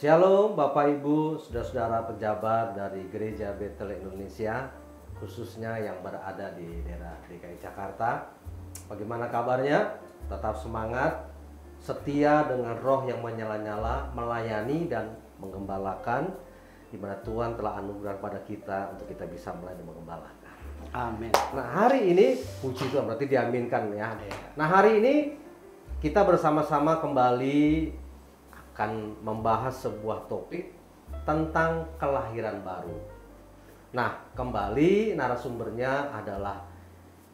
Shalom Bapak Ibu, saudara-saudara pejabat dari Gereja Betel Indonesia, khususnya yang berada di daerah DKI Jakarta. Bagaimana kabarnya? Tetap semangat, setia dengan roh yang menyala-nyala, melayani dan menggembalakan, di mana Tuhan telah anugerah pada kita untuk kita bisa melayani dan menggembalakan. Amin. Nah hari ini, puji Tuhan, berarti diaminkan ya. Nah hari ini kita bersama-sama kembali akan membahas sebuah topik tentang kelahiran baru. Nah, kembali narasumbernya adalah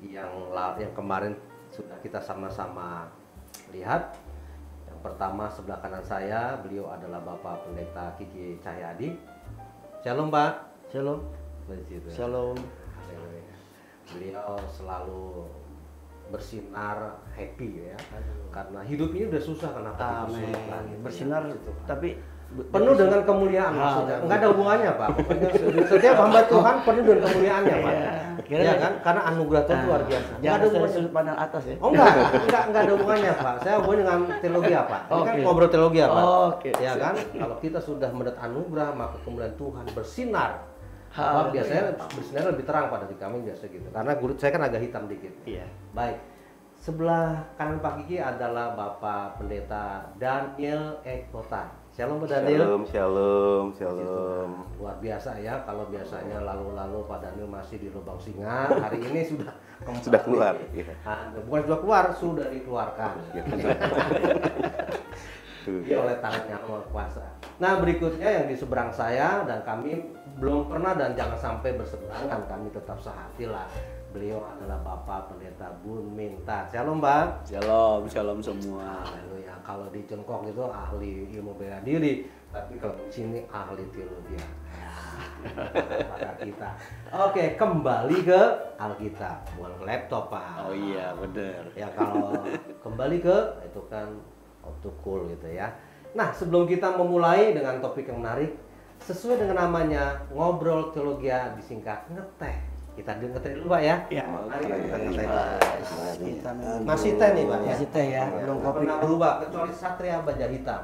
yang kemarin sudah kita sama-sama lihat. Yang pertama sebelah kanan saya, beliau adalah Bapak Pendeta Kiki Cahyadi. Shalom Pak. Shalom. Begitu. Shalom. Beliau selalu bersinar, happy ya, karena hidup ini udah susah, kenapa Amin. gitu, Bersinar ya, gitu. tapi Penuh dengan kemuliaan maksudnya, enggak ada hubungannya Pak. Pokoknya setiap hamba Tuhan penuh dengan kemuliannya Pak. Ya kan, karena anugerah Tuhan luar biasa. Enggak ada hubungannya. Sudut pandang atas ya. Oh enggak ada hubungannya Pak. Saya hubungan dengan teologi apa? Ini kan ngobrol teologi apa? Oke. Ya kan, kalau kita sudah mendapat anugerah maka kemuliaan Tuhan bersinar. Apa biasanya bersinar lebih terang pada di kami biasa gitu. Karena kulit saya kan agak hitam dikit. Iya. Baik. Sebelah kanan Pak Kiki adalah Bapak Pendeta Daniel Ekota. Shalom Pak Daniel. Shalom. Luar biasa ya, kalau biasanya lalu-lalu Pak Daniel masih di lubang singa, hari ini sudah kembali. Sudah keluar. Iya. Bukan sudah keluar, sudah dikeluarkan. Dia oleh tangan yang Maha Kuasa. Nah berikutnya yang di seberang saya, dan kami belum pernah dan jangan sampai berseberangan, kami tetap sehati lah. Beliau adalah Bapak Pendeta Bun Minta. Shalom Pak. Shalom semua. Haleluya. Kalau di Cengkok itu ahli ilmu bela diri, tapi kalau di sini ahli teologi. Pada kita. Oke, kembali ke Alkitab, bukan ke laptop Pak. Oh iya, benar. Ya kalau kembali ke itu kan otukul gitu ya. Nah sebelum kita memulai dengan topik yang menarik, sesuai dengan namanya ngobrol teologi disingkat ngeteh. Kita ngeteh dulu Pak ya. Iya. Mari kita ngeteh. Kita Masih teh nih Pak ya. Masih teh ya. Belum kopi dulu Pak, kecuali Satria Baja Hitam.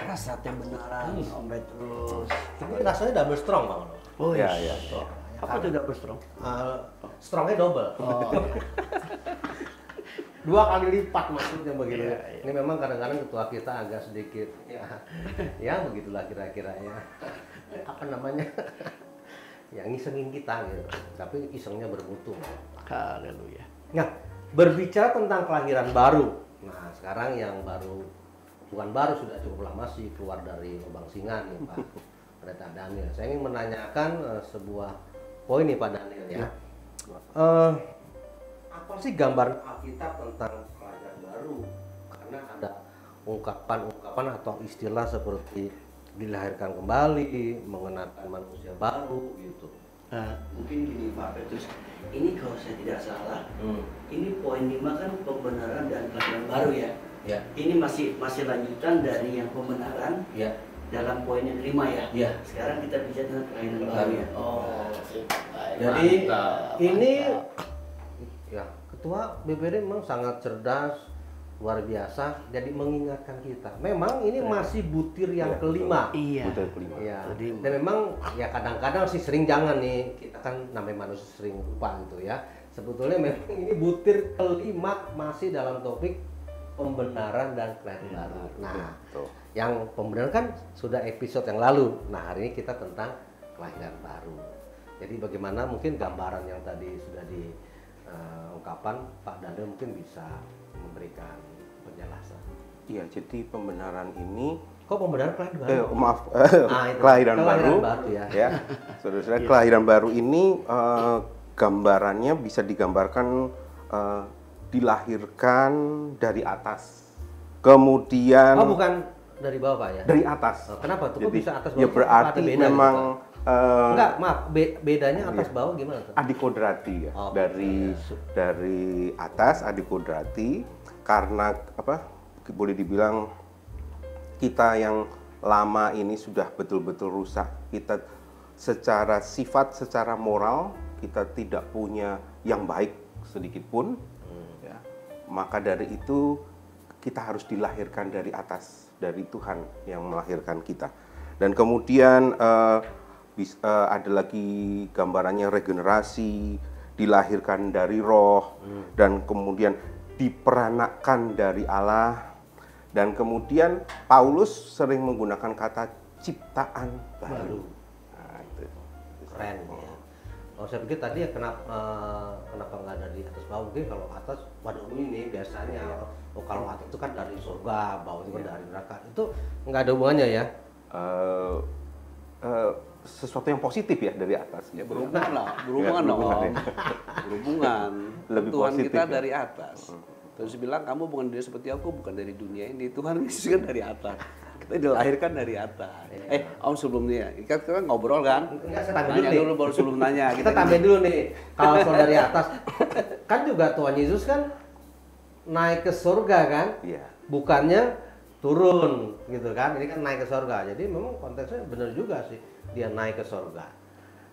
Rasa teh beneran, ombet terus. Tapi rasanya double strong Bang. Oh Ya. Apa itu double strong? Strongnya double. Oh. 2 kali lipat maksudnya begitu. Iya. Ini memang kadang-kadang ketua kita agak sedikit ya begitulah kira-kira ya. Apa namanya? Ya ngisengin kita gitu. Tapi isengnya bermutu. Haleluya. Nah, berbicara tentang kelahiran baru. Nah, sekarang yang baru bukan baru, sudah cukup lama sih keluar dari lubang singa nih Pak Pendeta Daniel. Saya ingin menanyakan sebuah poin nih Pak Daniel ya. Apa sih gambaran Alkitab tentang kelahiran baru? Karena ada ungkapan-ungkapan atau istilah seperti dilahirkan kembali, mengenakan manusia baru gitu. Mungkin gini Pak Petrus, ini kalau saya tidak salah, ini poin 5 kan pembenaran dan kelahiran baru ya. Ya. Ini masih lanjutan dari yang pembenaran. Ya. Dalam poin yang 5 ya. Ya. Sekarang kita bicara tentang kelahiran baru ya. Oh. Jadi Mantap, ini mantap. ya ketua BPD memang sangat cerdas, luar biasa. Jadi mengingatkan kita. Memang ini masih butir yang kelima. Iya. Butir kelima. Ya. Kelima. Dan memang ya kadang-kadang sih sering jangan nih, kita kan namanya manusia sering lupa gitu ya. Sebetulnya memang ini butir kelima masih dalam topik pembenaran dan kelahiran baru. Nah, Betul. yang pembenaran kan sudah episode yang lalu. Nah, hari ini kita tentang kelahiran baru. Jadi bagaimana mungkin gambaran yang tadi sudah diungkapkan Pak Daniel mungkin bisa memberikan penjelasan. Iya, jadi pembenaran ini Kok pembenaran kelahiran baru? Itu. Kelahiran baru ya. Saudara-saudara, kelahiran baru ini gambarannya bisa digambarkan dilahirkan dari atas. Kemudian bukan dari bawah Pak ya? dari atas. Kenapa tuh? Kok Jadi, bisa atas bawah? ya berarti Apa ada beda memang gitu, enggak, maaf, bedanya atas bawah gimana tuh? adikodrati ya. Oh, Dari atas adikodrati, karena apa? Boleh dibilang kita yang lama ini sudah betul-betul rusak. Kita secara sifat, secara moral kita tidak punya yang baik sedikit pun. Ya. Maka dari itu kita harus dilahirkan dari atas, dari Tuhan yang melahirkan kita. Dan kemudian ada lagi gambarannya regenerasi, dilahirkan dari roh, dan kemudian diperanakkan dari Allah. Dan kemudian Paulus sering menggunakan kata ciptaan baru. Nah, itu. Keren ya. Oh, saya pikir tadi ya kenapa nggak dari atas bawah, mungkin kalau atas waduh ini biasanya kalau atas itu kan dari surga, bawah itu kan dari neraka, itu nggak ada hubungannya ya. Sesuatu yang positif ya dari atas. Ya berhubungan lah, berhubungan Ya, dong. berhubungan Berhubungan. Lebih Tuhan positif kita ya. dari atas. Terus bilang kamu bukan dia seperti aku, bukan dari dunia ini. Tuhan Yesus kan dari atas. Kita dilahirkan dari atas. Sebelumnya, kita ngobrol kan? Enggak, saya tanya Nanya dulu baru sebelum nanya. Kita tambahin dulu nih, kalau soal dari atas, kan juga Tuhan Yesus kan naik ke surga kan? Iya. Bukannya turun gitu kan? Ini kan naik ke surga. Jadi memang konteksnya benar juga sih, dia naik ke surga.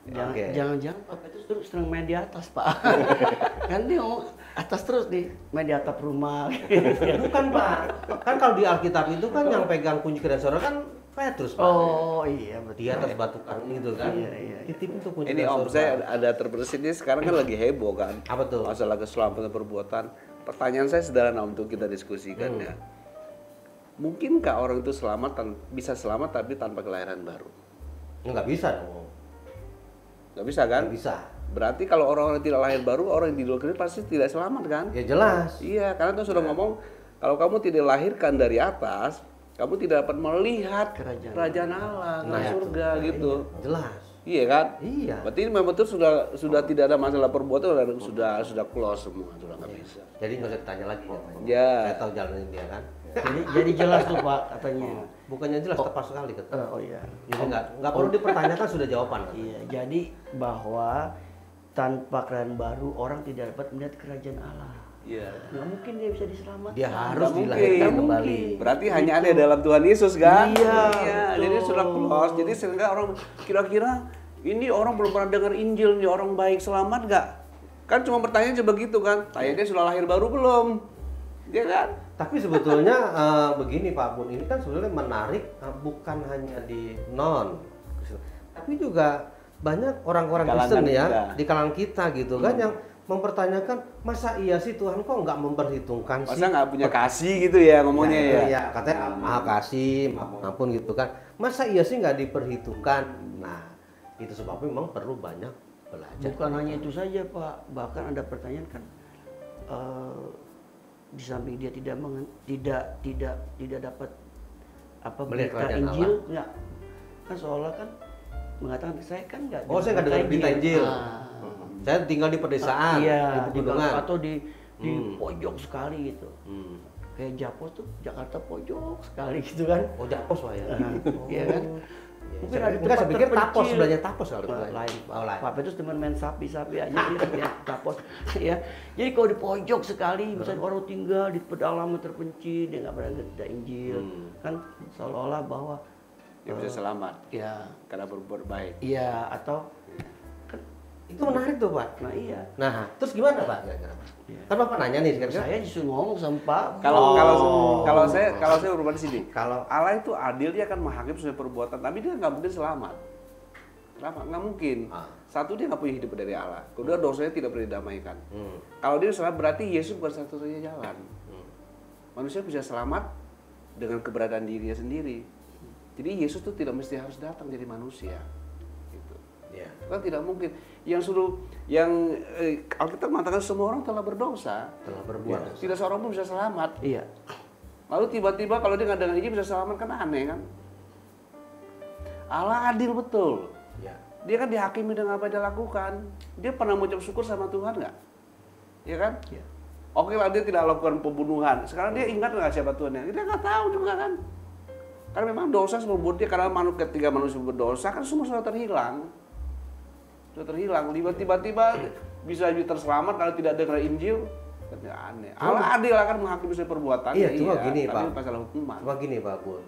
Oke. Jangan-jangan Pak Petrus terus senang main di atas, Pak. Kan dia ngomong atas terus nih, main di atap rumah. Bukan Pak, kan kalau di Alkitab itu kan yang pegang kunci kerajaan surga kan Petrus Pak. Oh iya betul. Di atas batu karang itu kan. Iya. Titip itu kunci Ini kerajaan Om, surga. saya ada terbersit ini sekarang kan lagi heboh kan? Apa tuh? Masalah keselamatan perbuatan. Pertanyaan saya sederhana untuk kita diskusikan ya. Mungkinkah orang itu bisa selamat tapi tanpa kelahiran baru? Nggak bisa dong. Nggak bisa kan? Nggak bisa. Berarti kalau orang-orang tidak lahir baru, orang yang di luar negeri pasti tidak selamat kan? Ya jelas. Iya, karena Tuhan sudah ngomong kalau kamu tidak lahirkan dari atas, kamu tidak dapat melihat kerajaan Allah, Nah, surga gitu. Jelas. Iya kan? Iya. Berarti memang betul sudah tidak ada masalah perbuatan, sudah close semua, sudah nggak bisa. Jadi nggak usah ditanya lagi katanya. Ya. Saya tahu jalanin dia kan. Jadi jelas tuh Pak katanya. Bukannya jelas, tepat sekali katanya. Oh iya. Jadi nggak perlu dipertanyakan, sudah jawaban. Iya, jadi bahwa tanpa kelahiran baru orang tidak dapat melihat kerajaan Allah. Iya. Nggak mungkin dia bisa diselamatkan. Dia harus mungkin. dilahirkan Nggak kembali. mungkin. Berarti hanya ada dalam Tuhan Yesus kan? Iya, Jadi betul. sudah close. Jadi sehingga orang kira-kira ini orang belum pernah dengar Injil nih, orang baik selamat nggak? Kan cuma pertanyaan coba gitu kan? Dia sudah lahir baru belum? Dia kan? Tapi sebetulnya begini Pak Bun, ini kan sebenarnya menarik bukan hanya di non, tapi juga banyak orang-orang Kristen ya kita. di kalangan kita gitu kan yang mempertanyakan masa iya sih Tuhan kok nggak memperhitungkan sih? Masa nggak punya kasih gitu ya ngomongnya ya? Iya, katanya maha kasih, maupun gitu kan. Masa iya sih nggak diperhitungkan? Nah, itu sebabnya memang perlu banyak belajar. Bukan hanya itu saja Pak, bahkan ada pertanyaan kan di samping dia tidak dapat apa Melihat berita kerajaan Injil, Allah. enggak. Kan seolah kan mengatakan saya kan enggak. Oh, saya nggak dengar berita Injil. Saya tinggal di pedesaan, Iya, di di pegunungan. atau di pojok sekali gitu. Hmm. Kayak Japos tuh Jakarta pojok sekali gitu kan. Oh, Japos Pak ya. Iya kan? Mungkin ada Enggak, saya tempat pikir tapos, terpencil. sebelahnya tapos kali. Lain. Oh, lain. Pak Petrus teman main sapi-sapi aja ya, tapos ya. Jadi kalau di pojok sekali, misalnya orang tinggal di pedalaman terpencil, dia nggak berani ada Injil, kan seolah-olah bahwa Dia bisa selamat ya, karena berbuat baik. iya atau kan, Itu menarik tuh Pak. nah iya. Nah, terus gimana Pak? Kira-kira? Kan Bapak nanya nih kira-kira. Saya justru ngomong sama Pak. Kalau saya berubah di sini. Kalau Allah itu adil, dia akan menghakimi sesuai perbuatan, tapi dia nggak mungkin selamat. Kenapa? Nggak mungkin. Satu, dia nggak punya hidup dari Allah. Kedua, dosanya tidak pernah didamaikan. Kalau dia selamat, berarti Yesus bukan satu-satunya jalan. Manusia bisa selamat dengan keberadaan dirinya sendiri. Jadi Yesus itu tidak mesti harus datang jadi manusia. Gitu. ya. Kan tidak mungkin. Alkitab mengatakan semua orang telah berdosa. Telah berbuat dosa. Tidak seorang pun bisa selamat. Iya. Lalu tiba-tiba kalau dia nggak dengan Injil bisa selamat, kan aneh kan? Allah adil betul. Ya. Dia kan dihakimi dengan apa yang dia lakukan. Dia pernah mengucap syukur sama Tuhan nggak? Ya kan? Iya. Oke lah, dia tidak lakukan pembunuhan. Sekarang dia ingat nggak siapa Tuhannya? Dia nggak tahu juga kan? Karena memang dosa membuat dia, karena ketika manusia berdosa kan semua sudah terhilang. Sudah terhilang. Tiba-tiba bisa terselamat kalau tidak dengar Injil. Kan aneh. Allah adil akan menghakimi sesuai perbuatan. Iya, cuma gini tapi Pak. masalah hukuman. Cuma gini Pak Bun.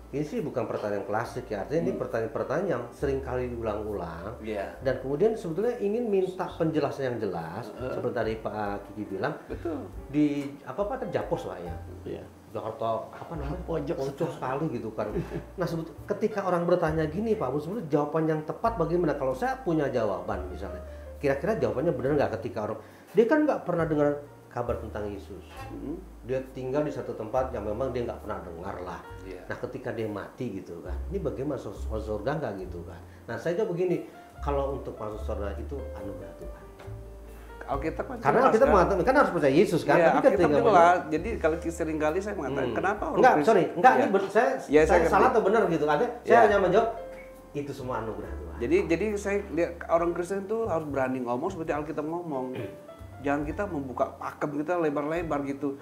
ini sih bukan pertanyaan klasik ya, artinya ini pertanyaan-pertanyaan yang sering kali diulang-ulang. Iya. Dan kemudian sebetulnya ingin minta penjelasan yang jelas, seperti tadi Pak Kiki bilang, Betul. di apa Japos lah ya. Iya. Jakarta apa namanya Pojok sekali gitu kan. Nah ketika orang bertanya gini Pak Bu, sebetulnya jawaban yang tepat bagaimana? Kalau saya punya jawaban misalnya, kira-kira jawabannya benar nggak ketika orang dia kan nggak pernah dengar kabar tentang Yesus, dia tinggal di satu tempat yang memang dia nggak pernah dengar lah. Iya. Nah ketika dia mati gitu kan, ini bagaimana masuk surga nggak gitu kan? Nah saya jawab begini, kalau untuk masuk surga itu anugerah Tuhan. Alkitab kan Karena jelas, kita kan? mengatakan kan harus percaya Yesus kan. Iya, Tapi Alkitab ketika jelas. Jadi kalau sering kali saya mengatakan kenapa orang Kristen- enggak Iya. ini saya Ya, saya ngerti. salah atau benar gitu. Artinya saya Iya. hanya menjawab itu semua anugerah Tuhan. Jadi saya lihat orang Kristen itu harus berani ngomong seperti Alkitab ngomong. Jangan kita membuka pakem kita lebar-lebar gitu.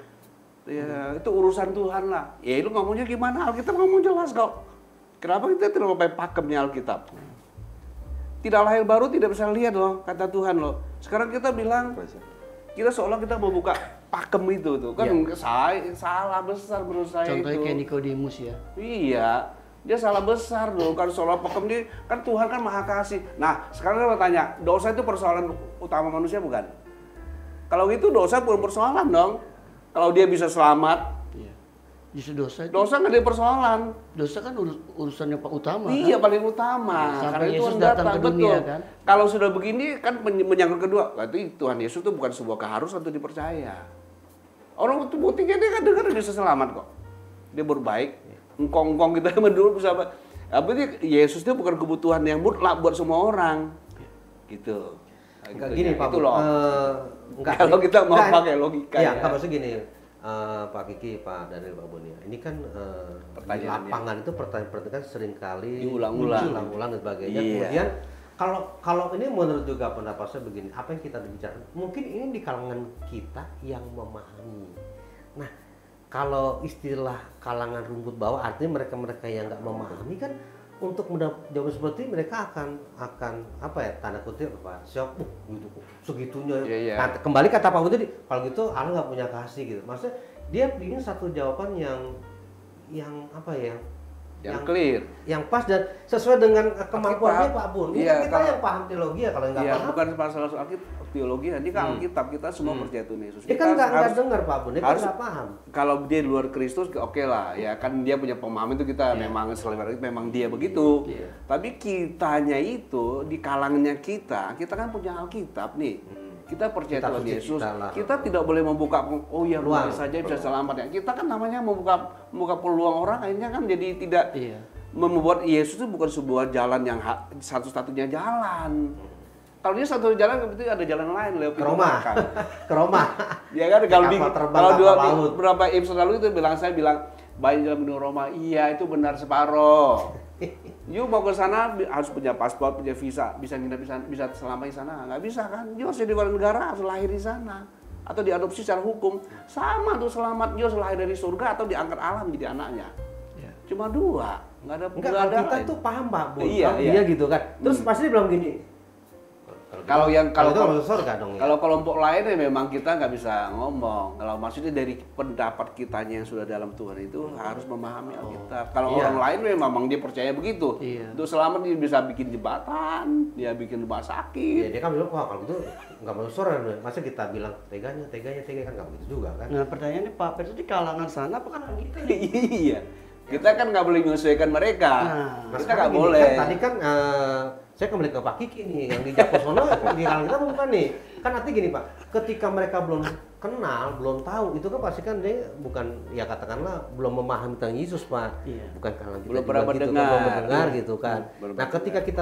Ya, itu urusan Tuhan lah. Ya lu ngomongnya gimana? Alkitab ngomong jelas kok. Kenapa kita tidak mau pakai pakemnya Alkitab? Tidak lahir baru tidak bisa lihat loh, kata Tuhan loh. Sekarang kita bilang kita seolah kita mau buka pakem itu tuh kan salah besar menurut saya. Contohnya itu. kayak Nikodemus ya. Iya, dia salah besar loh. Kan seolah pakem dia kan Tuhan kan maha kasih. Nah sekarang saya mau tanya, dosa itu persoalan utama manusia bukan? Kalau gitu dosa bukan persoalan dong. Kalau dia bisa selamat, Iya. Justru dosa itu, dosa nggak ada persoalan. dosa kan urusannya Pak utama. Iya kan? paling utama. Sampai Karena Yesus Tuhan datang ke dunia, betul. kan? Kalau sudah begini kan menyangkut kedua, berarti Tuhan Yesus itu bukan sebuah keharusan untuk dipercaya. Orang itu buktinya dia kan dengar bisa selamat kok. Dia berbaik, engkong-engkong kita dulu bisa apa? Berarti Yesus itu bukan kebutuhan yang mutlak buat semua orang. Gitu. Nah, Enggak gitu gini ya. Pak. Itu loh. Enggak, Kalau kita mau enggak, pakai logika iya, ya. enggak maksud gini. Pak Kiki, Pak Daniel, Pak Boni. Ini kan di Pertanyaannya. lapangan itu pertanyaan-pertanyaan kan sering kali Diulang-ulang. dan sebagainya. Iya. Kemudian kalau ini menurut juga pendapat saya begini, apa yang kita bicarakan? Mungkin ini di kalangan kita yang memahami. Nah, kalau istilah kalangan rumput bawah artinya mereka-mereka yang nggak memahami kan untuk menjawab seperti mereka akan apa ya tanda kutip apa shock gitu segitunya. Iya, iya. Kembali kata Pak Budi, kalau gitu Allah nggak punya kasih gitu. Maksudnya dia ingin satu jawaban yang apa ya? Yang clear. Yang pas dan sesuai dengan kemampuannya Pak Bun. Ini Iya, kan kita kalau- yang paham teologi ya, kalau nggak Iya, paham. bukan masalah Alkitab, teologi. Ini kan Alkitab kita semua percaya Tuhan Yesus. Dia kan Kita nggak harus- dengar Pak Bun, dia kan harus- nggak paham. Kalau dia di luar Kristus, oke lah, ya kan dia punya pemahaman itu kita memang selebar itu memang dia begitu. Iya. Tapi kitanya itu di kalangannya kita kan punya Alkitab nih. Kita percaya Kitab Tuhan suci Yesus. kita lah. Kita tidak boleh membuka oh ya Peluang. boleh saja bisa selamat ya. Kita kan namanya membuka peluang orang akhirnya kan jadi tidak Iya. membuat Yesus itu bukan sebuah jalan yang satu-satunya jalan. Kalau dia satu jalan berarti ada jalan lain lewat Ke Roma. Ke Roma. Ya kan kalau di Kapal terbang, kalau kapal dua laut. beberapa episode lalu itu saya bilang baik jalan menuju Roma. Iya itu benar separoh. You mau ke sana harus punya paspor, punya visa, bisa nginep bisa selama di sana. Nggak bisa kan? You harus jadi warga negara, harus lahir di sana atau diadopsi secara hukum. Sama tuh selamat you harus lahir dari surga atau diangkat Allah menjadi anaknya. Iya. Cuma dua, nggak ada. Enggak, nggak kalau ada kita lain. tuh paham Pak Bun. Iya, Kalau iya. dia gitu kan. Terus pasti dia bilang gini. Kalau yang itu masuk surga dong ya. Kalau kelompok lain ya memang kita nggak bisa ngomong. Kalau maksudnya dari pendapat kitanya yang sudah dalam Tuhan itu harus memahami Alkitab. Kalau Iya. orang lain memang dia percaya begitu. Iya. Untuk selamat dia bisa bikin jembatan, dia bikin rumah Ya, sakit. dia kan bilang, wah kalau gitu nggak masuk surga. Masa kita bilang teganya kan nggak begitu juga kan. Nah pertanyaannya Pak Petrus di kalangan sana apa kalangan kita nih? Iya. Kita kan nggak boleh menyesuaikan mereka. Nah, Kita sekarang nggak gini, boleh. Kan, tadi kan saya kembali ke Pak Kiki nih, yang di Japosono di kalangan kita bukan nih. Kan nanti gini Pak, ketika mereka belum kenal, belum tahu, itu kan pasti kan dia bukan, ya katakanlah belum memahami tentang Yesus Pak. Iya. Bukan kalangan kita Belum juga pernah gitu, kan, mendengar. belum mendengar gitu kan. Belum Nah ketika kita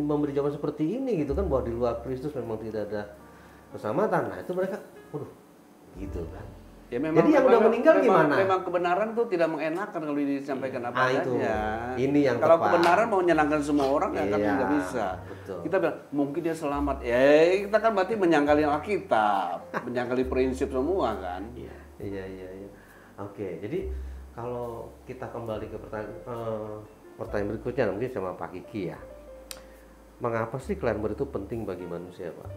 memberi jawaban seperti ini gitu kan, bahwa di luar Kristus memang tidak ada keselamatan, nah itu mereka, waduh, gitu kan. Ya, memang, Jadi yang udah meninggal gimana? Memang kebenaran tuh tidak mengenakan kalau disampaikan apa itu. adanya. Ini yang kalau tepat. kebenaran mau menyenangkan semua orang ya kan Iya, nggak bisa. betul. Kita bilang mungkin dia selamat. Ya kita kan berarti menyangkali Alkitab, menyangkali prinsip semua kan. Iya. Oke, jadi kalau kita kembali ke pertanyaan berikutnya mungkin sama Pak Kiki ya. Mengapa sih cleanser itu penting bagi manusia, Pak?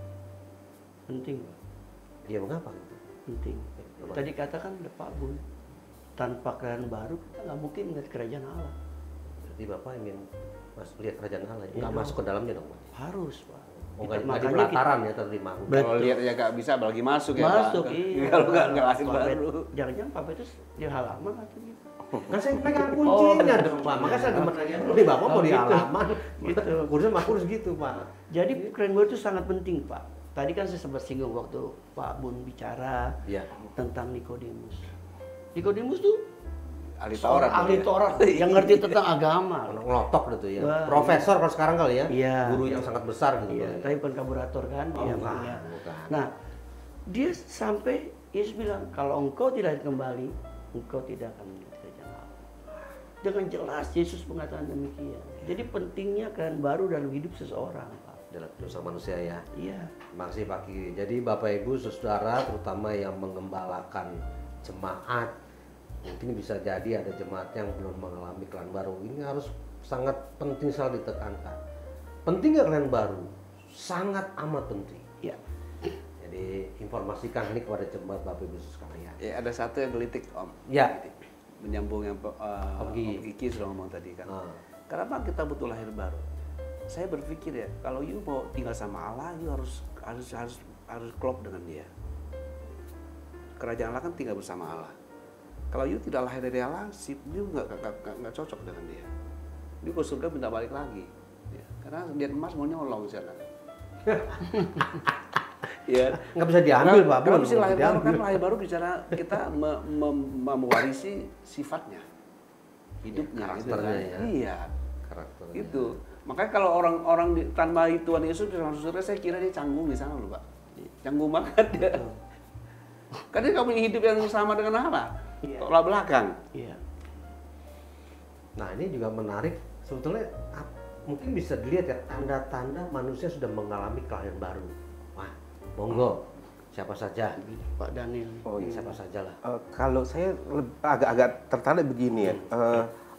Penting, Pak. Iya, mengapa itu? Penting. Coba. Tadi katakan ada Pak Bun. tanpa kelahiran baru kita nggak mungkin melihat kerajaan Allah. Jadi Bapak ingin lihat kerajaan Allah, Iya nggak dong. masuk ke dalamnya dong, Pak? Harus, Pak. Oh, Kita- nggak di makanya pelataran ya terima. Betul. Kalau lihat ya nggak bisa, apalagi masuk ya masuk, Pak. iya. Kalau nggak lahir Pak baru. Jangan-jangan Pak Petrus di halaman atau gitu. Kan saya pegang kuncinya dong, Pak. Makanya saya gemes nanya dulu, nih Bapak mau di gitu. halaman. Gitu. Kursus mah kursus gitu, Pak. Jadi kerajaan baru itu sangat penting, Pak. Tadi kan saya sempat singgung waktu Pak Bun bicara Iya. tentang Nikodemus. Nikodemus tuh Ahli seorang Taurat. ahli ya. Taurat yang ngerti tentang agama. Ngelotok gitu ya. Wah, Profesor kalau sekarang kali ya. Iya. Guru yang sangat besar gitu. Iya, kali ya. tapi bukan kaburator kan? Oh, Iya, bukan, makanya. bukan. Nah, dia sampai Yesus bilang, kalau engkau tidak kembali, engkau tidak akan melihat kerajaan Allah. Dengan jelas Yesus mengatakan demikian. Jadi pentingnya kerajaan baru dalam hidup seseorang, Pak. Dalam dosa manusia ya. Iya. Makasih Pak Ki. Jadi Bapak Ibu saudara terutama yang mengembalakan jemaat, mungkin bisa jadi ada jemaat yang belum mengalami kelahiran baru. Ini harus sangat penting sekali ditekankan. Penting nggak kelahiran baru? Sangat amat penting. Iya. Jadi informasikan ini kepada jemaat Bapak Ibu sekalian. Ya, ada satu yang gelitik Om. Ya. Menyambung yang Om Gigi. Om Kiki sudah ngomong tadi kan. Ah. Kenapa kita butuh lahir baru? Saya berpikir ya, kalau you mau tinggal sama Allah, you harus klop dengan Dia. Kerajaan Allah kan tinggal bersama Allah. Kalau you tidak lahir dari Allah, you nggak cocok dengan Dia. You ke surga minta balik lagi. Ya, karena dia emas mau nyolong di sana. Ya, Nggak bisa diambil Pak. Kenapa Bun, sih lahir baru? diambil. Kan lahir baru bicara kita mewarisi sifatnya, hidupnya, gitu kan. karakternya ya. Iya, Karakternya. itu. Makanya kalau orang tanpa Tuhan Yesus di dalam surga, saya kira dia canggung di sana loh Pak. Canggung banget dia. Karena dia punya hidup yang sama dengan Allah. Iya. Tolak belakang. Iya. Nah ini juga menarik. Sebetulnya mungkin bisa dilihat ya tanda-tanda manusia sudah mengalami kelahiran baru. Wah, monggo. Siapa saja? Pak Daniel. Oh iya. Siapa saja lah. Kalau saya agak-agak tertarik begini ya,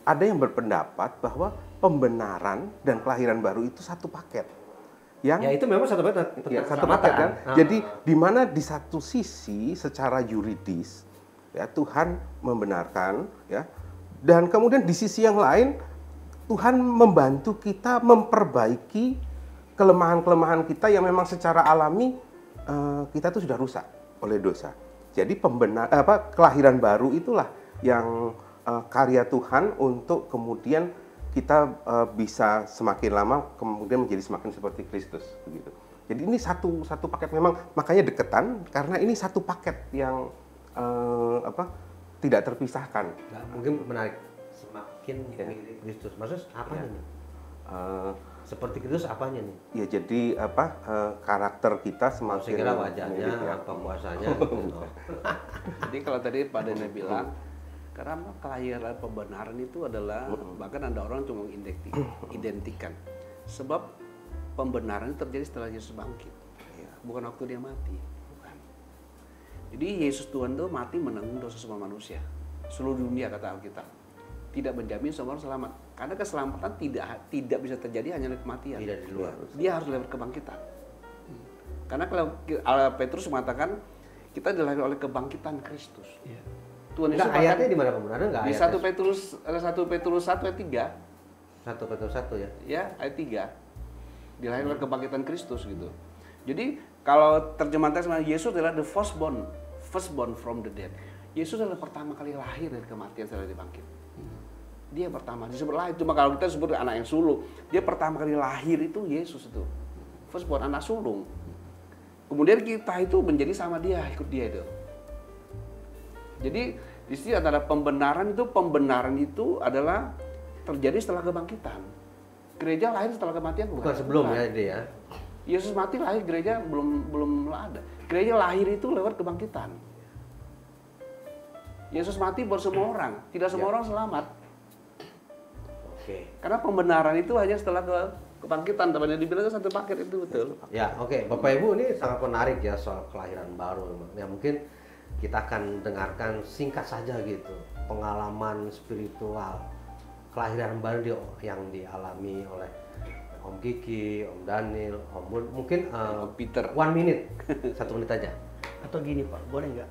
ada yang berpendapat bahwa pembenaran dan kelahiran baru itu satu paket. Yang Ya itu memang satu paket. ya, satu paket kan. Jadi di mana di satu sisi secara yuridis ya Tuhan membenarkan ya, dan kemudian di sisi yang lain Tuhan membantu kita memperbaiki kelemahan-kelemahan kita yang memang secara alami kita tuh sudah rusak oleh dosa. Jadi kelahiran baru itulah yang karya Tuhan untuk kemudian kita bisa semakin lama kemudian menjadi semakin seperti Kristus begitu. Jadi ini satu paket, memang makanya deketan karena ini satu paket yang tidak terpisahkan. Nah, mungkin menarik. Semakin mirip Kristus. Maksudnya apanya nih? Seperti Kristus apanya nih? Ya jadi karakter kita Saya semakin kira wajahnya, mirip, ya. penguasanya. Gitu. Jadi kalau tadi Pak Daniel bilang, karena kelahiran pembenaran itu adalah, bahkan ada orang cuma identikan. Sebab pembenaran itu terjadi setelah Yesus bangkit. Ya, bukan waktu dia mati. Bukan. Jadi Yesus Tuhan itu mati menanggung dosa semua manusia. Seluruh dunia kata Alkitab. Tidak menjamin semua orang selamat. Karena keselamatan tidak bisa terjadi hanya oleh kematian. Tidak di luar. Dia harus lewat kebangkitan. Karena kalau Petrus mengatakan kita dilahirkan oleh kebangkitan Kristus. Iya. Tuhan Yesus Nah, ayatnya di mana pembenaran enggak? di 1 Petrus ada 1 Petrus 1 ayat 3. 1 Petrus 1 ya. Ya, ayat 3. Dilahirkan oleh kebangkitan Kristus gitu. Jadi kalau terjemahan teks Yesus adalah the firstborn from the dead. Yesus adalah pertama kali lahir dari kematian setelah dibangkit. Dia pertama disebut lahir. Cuma kalau kita sebut anak yang sulung, dia pertama kali lahir itu Yesus itu. Firstborn, anak sulung. Kemudian kita itu menjadi sama dia, ikut dia itu. Jadi di sini antara pembenaran itu adalah terjadi setelah kebangkitan. Gereja lahir setelah kematian Bukan sebelum ya dia ya. Yesus mati lahir, gereja belum ada. Gereja lahir itu lewat kebangkitan. Yesus mati buat semua orang, tidak semua orang selamat. Oke. Karena pembenaran itu hanya setelah kebangkitan, teman-teman dibilang satu paket itu betul. Ya, oke. Bapak Ibu ini sangat menarik ya soal kelahiran baru. Ya mungkin kita akan dengarkan singkat saja gitu pengalaman spiritual kelahiran baru yang dialami oleh Om Kiki, Om Daniel, Om Bun. Mungkin Om Peter. 1 minute, 1 menit aja. Atau gini Pak, boleh nggak?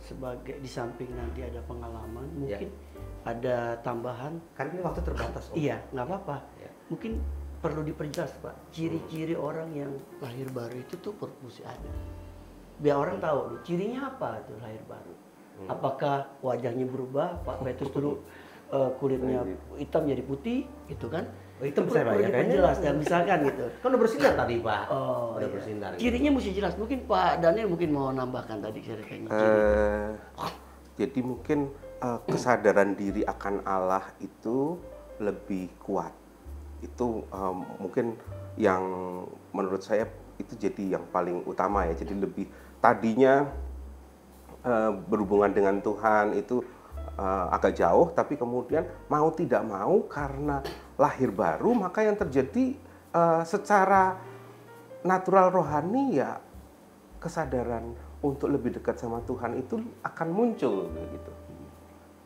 sebagai di samping nanti ada pengalaman, mungkin ada tambahan. Kan ini waktu terbatas. Om. Iya, nggak apa-apa. Ya. Mungkin perlu diperjelas, Pak. Ciri-ciri orang yang lahir baru itu tuh mesti ada. Biar orang tahu, cirinya apa tuh lahir baru. Apakah wajahnya berubah, Pak Petrus dulu kulitnya hitam jadi putih, gitu kan? Oh, hitam saya Pak ya, kayaknya. Jelas, dan misalkan gitu. Kan udah bersinar tadi Pak. Oh, udah iya. bersinar. Gitu. Cirinya mesti jelas. Mungkin Pak Daniel mungkin mau nambahkan tadi ceritanya. Jadi mungkin kesadaran diri akan Allah itu lebih kuat. Itu mungkin yang menurut saya itu jadi yang paling utama ya. Jadi lebih tadinya berhubungan dengan Tuhan itu agak jauh, tapi kemudian mau tidak mau karena lahir baru, maka yang terjadi secara natural rohani ya kesadaran untuk lebih dekat sama Tuhan itu akan muncul gitu.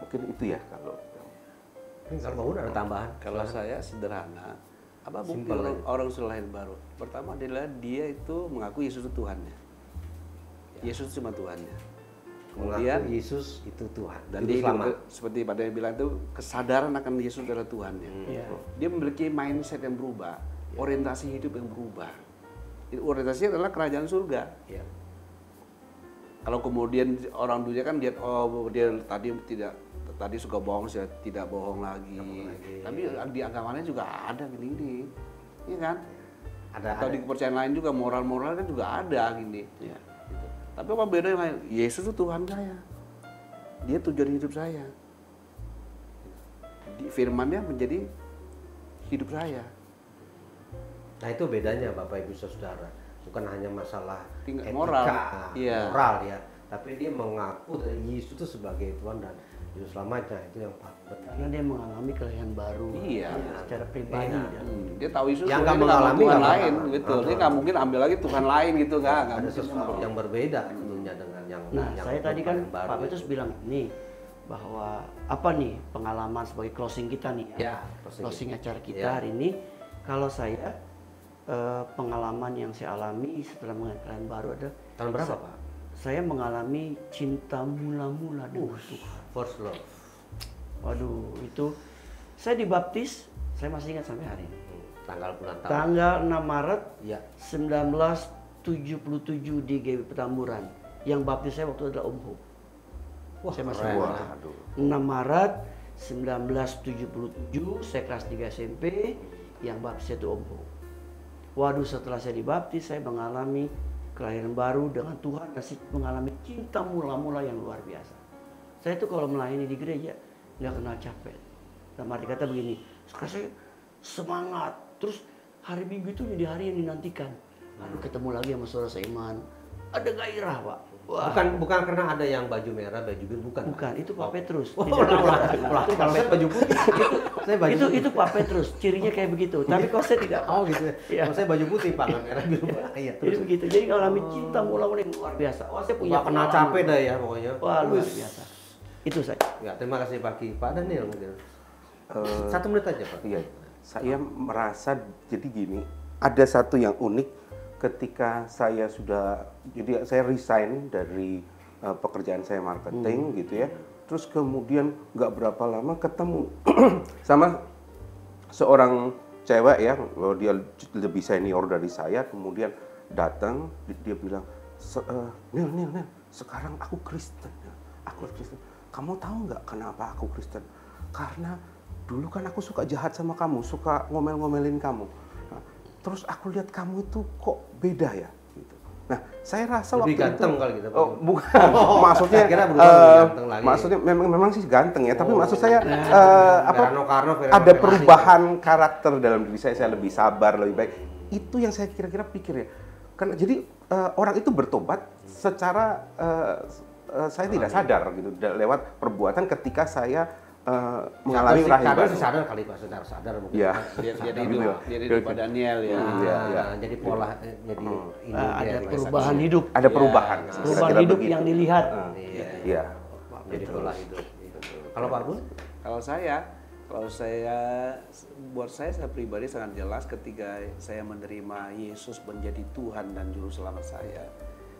Mungkin itu ya kalau. Kalau mau ada tambahan. Kalau saya sederhana, apa bukti Simple orang sudah lahir baru? Pertama adalah dia itu mengaku Yesus itu Tuhannya. Yesus cuma Tuhannya. Kemudian Mengaku Yesus itu Tuhan. dan Juru dia selamat. seperti pada yang bilang itu kesadaran akan Yesus adalah Tuhannya. Iya. Dia memiliki mindset yang berubah, orientasi hidup yang berubah. Orientasinya adalah kerajaan surga. Ya. Kalau kemudian orang dunia kan lihat oh dia tadi suka bohong, saya tidak bohong lagi. Tapi di agamanya juga ada gini-gini, iya kan? Atau di kepercayaan lain juga moral-moral kan juga ada gini. Ya. Gitu. Tapi apa bedanya? Yesus itu Tuhan saya, dia tujuan hidup saya. Firman-Nya menjadi hidup saya. Nah itu bedanya Bapak Ibu Saudara. Bukan hanya masalah etika, Moral. Iya. moral ya, tapi dia mengaku dari Yesus itu sebagai Tuhan dan Juru Selamatnya, itu yang penting. Karena dia mengalami kelahiran baru. Iya. Secara pribadi. Iya. Dia tahu Yesus Yang sebenarnya nggak dia mengalami Tuhan nggak lain, bakal. betul. Dia nggak mungkin ambil lagi Tuhan lain gitu kan? Ada sesuatu yang berbeda tentunya dengan yang Nah, yang saya tadi kan baru Pak Petrus itu. bilang nih bahwa apa nih pengalaman sebagai closing kita nih Ya, closing acara kita Ya. hari ini. Kalau saya pengalaman yang saya alami setelah mengenal baru ada Tahun berapa Pak? saya mengalami cinta mula-mula dengan Tuhan. First love. Waduh, itu saya dibaptis, saya masih ingat sampai hari ini. Tanggal bulan tahun. Tanggal 6 Maret Ya. 1977 di GB Petamburan. Yang baptis saya waktu itu adalah Om Ho. Wah, Saya masih keren. ingat. 6 Maret 1977, saya kelas 3 SMP, yang baptis itu Om Ho. Waduh, setelah saya dibaptis, saya mengalami kelahiran baru dengan Tuhan dan saya mengalami cinta mula-mula yang luar biasa. Saya tuh kalau melayani di gereja nggak kenal capek. Dalam arti kata begini, sekarang saya semangat. Terus hari Minggu itu jadi hari yang dinantikan. Lalu ketemu lagi sama saudara seiman. Ada gairah, Pak. Wah. Bukan karena ada yang baju merah, baju biru, bukan. Bukan, itu Pak Petrus. Oh, Tidak ada. Kalau saya baju putih, saya baju itu Pak Petrus, cirinya kayak begitu. Tapi kalau saya tidak. Oh gitu. Iya. Kalau saya baju putih, Pak, nggak merah biru. Iya. Jadi begitu. Jadi mengalami cinta mula-mula yang luar biasa. Wah, saya punya Nggak pernah pengalaman. capek dah ya pokoknya. Wah, luar Wih. biasa. Itu saja. Ya, terima kasih Pak Ki. Pak Daniel mungkin. 1 menit aja Pak. Iya, saya merasa jadi gini, ada satu yang unik ketika saya sudah, jadi saya resign dari pekerjaan saya marketing gitu ya, terus kemudian nggak berapa lama ketemu sama seorang cewek ya, dia lebih senior dari saya, kemudian datang, dia bilang, Nil, sekarang aku Kristen, aku Kristen. Kamu tahu nggak kenapa aku Kristen? Karena dulu kan aku suka jahat sama kamu, suka ngomel-ngomelin kamu. Nah, terus aku lihat kamu itu kok beda ya. Gitu. Nah, saya rasa Lebih waktu ganteng itu, kali gitu, Pak. Oh, bukan. Maksudnya, saya kira berubah lebih ganteng lagi. maksudnya memang sih ganteng ya. Tapi maksud saya Verano Karno, ada perubahan karakter dalam diri saya lebih sabar, lebih baik. Itu yang saya kira-kira pikir ya. Karena jadi orang itu bertobat secara saya tidak sadar gitu lewat perbuatan ketika saya mengalami lahir baru. Kadang sadar kali Pak, sadar mungkin. Iya. Dia hidup Pak Daniel ya. Iya, iya. Jadi pola jadi ini Ada dia, perubahan hidup. Ada perubahan. Perubahan kira-kira hidup begitu. yang dilihat. Iya. Iya. Jadi pola hidup. Kalau Pak Bun? Kalau saya buat saya pribadi sangat jelas ketika saya menerima Yesus menjadi Tuhan dan Juru Selamat saya.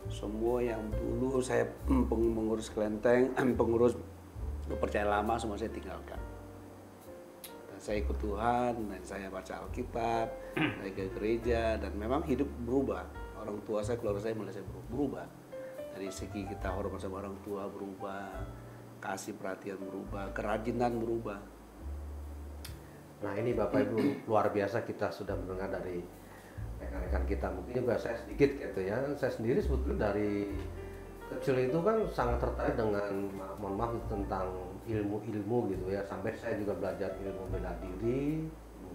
Semua yang dulu saya pengurus kelenteng, pengurus percaya lama, semua saya tinggalkan. Dan saya ikut Tuhan, dan saya baca Alkitab, saya ke gereja, dan memang hidup berubah. Orang tua saya, keluarga saya mulai saya berubah. Dari segi kita hormat sama orang tua berubah, kasih perhatian berubah, kerajinan berubah. Nah ini Bapak Ibu luar biasa kita sudah mendengar dari rekan-rekan kita. Mungkin juga saya sedikit gitu ya. Saya sendiri sebetulnya dari kecil itu kan sangat tertarik dengan, mohon maaf, tentang ilmu-ilmu gitu ya. Sampai saya juga belajar ilmu bela diri,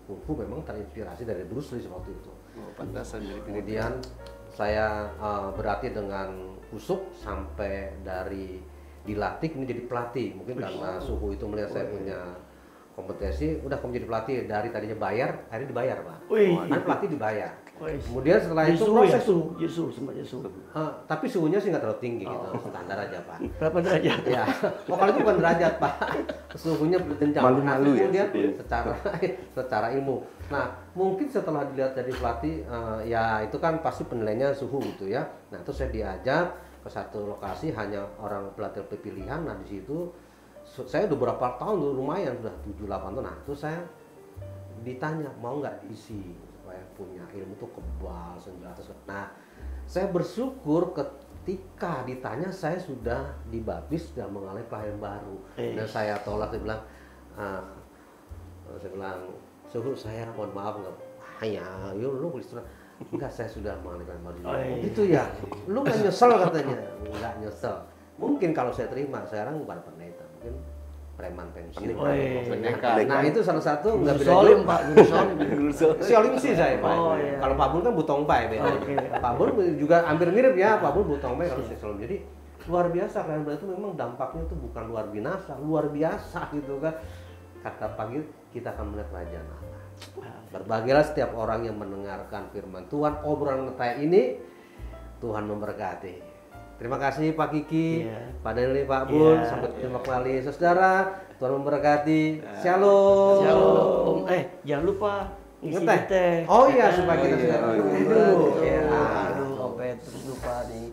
kungfu, memang terinspirasi dari Bruce Lee seperti itu. Oh, pantasan jadi Kemudian saya berlatih dengan kusuk sampai dari dilatih menjadi pelatih. Mungkin karena suhu itu melihat saya punya kompetensi, udah kamu jadi pelatih, dari tadinya bayar, akhirnya dibayar Pak. Kan pelatih dibayar. Kemudian setelah itu proses Yesus sempat Yesus. tapi suhunya sih nggak terlalu tinggi gitu, standar aja Pak. Berapa derajat? Ya, kalau itu bukan derajat Pak, suhunya berjenjang. Malu-malu ya? Kemudian secara ilmu. Nah, mungkin setelah dilihat jadi pelatih, ya itu kan pasti penilaiannya suhu gitu ya. Nah, itu saya diajak ke satu lokasi hanya orang pelatih pilihan. Nah, di situ saya udah berapa tahun, lumayan sudah 7-8 tahun. Nah, itu saya ditanya mau nggak diisi supaya punya ilmu tuh kebal senjata. Nah, saya bersyukur ketika ditanya saya sudah dibaptis dan mengalami kelahiran baru. Dan saya tolak, dia bilang, suhu saya mohon maaf nggak, ya lu Kristen. Enggak, saya sudah mengalami kelahiran baru. Oh gitu ya, lu nggak nyesel katanya. Nggak nyesel. Mungkin kalau saya terima, sekarang bukan pendeta, mungkin preman pensiun. Nah itu salah satu nggak beda Solim Pak, Solim sih saya Pak. Kalau Pak Bun kan Butong Pai beda. Pak Bun juga hampir mirip ya, Pak Bun Butong Pai kalau saya Solim. Jadi luar biasa kan, itu memang dampaknya itu bukan luar biasa, luar biasa gitu kan. Kata pagi kita akan melihat kerajaan Allah. Berbahagialah setiap orang yang mendengarkan firman Tuhan, obrolan kita ini. Tuhan memberkati. Terima kasih Pak Kiki, Pak Deli, Pak Bun, sampai ketemu kembali saudara. Tuhan memberkati. Shalom. Shalom. Jangan lupa ngisi teh. Oh iya, supaya kita sudah dulu. Aduh, sampai terus lupa nih.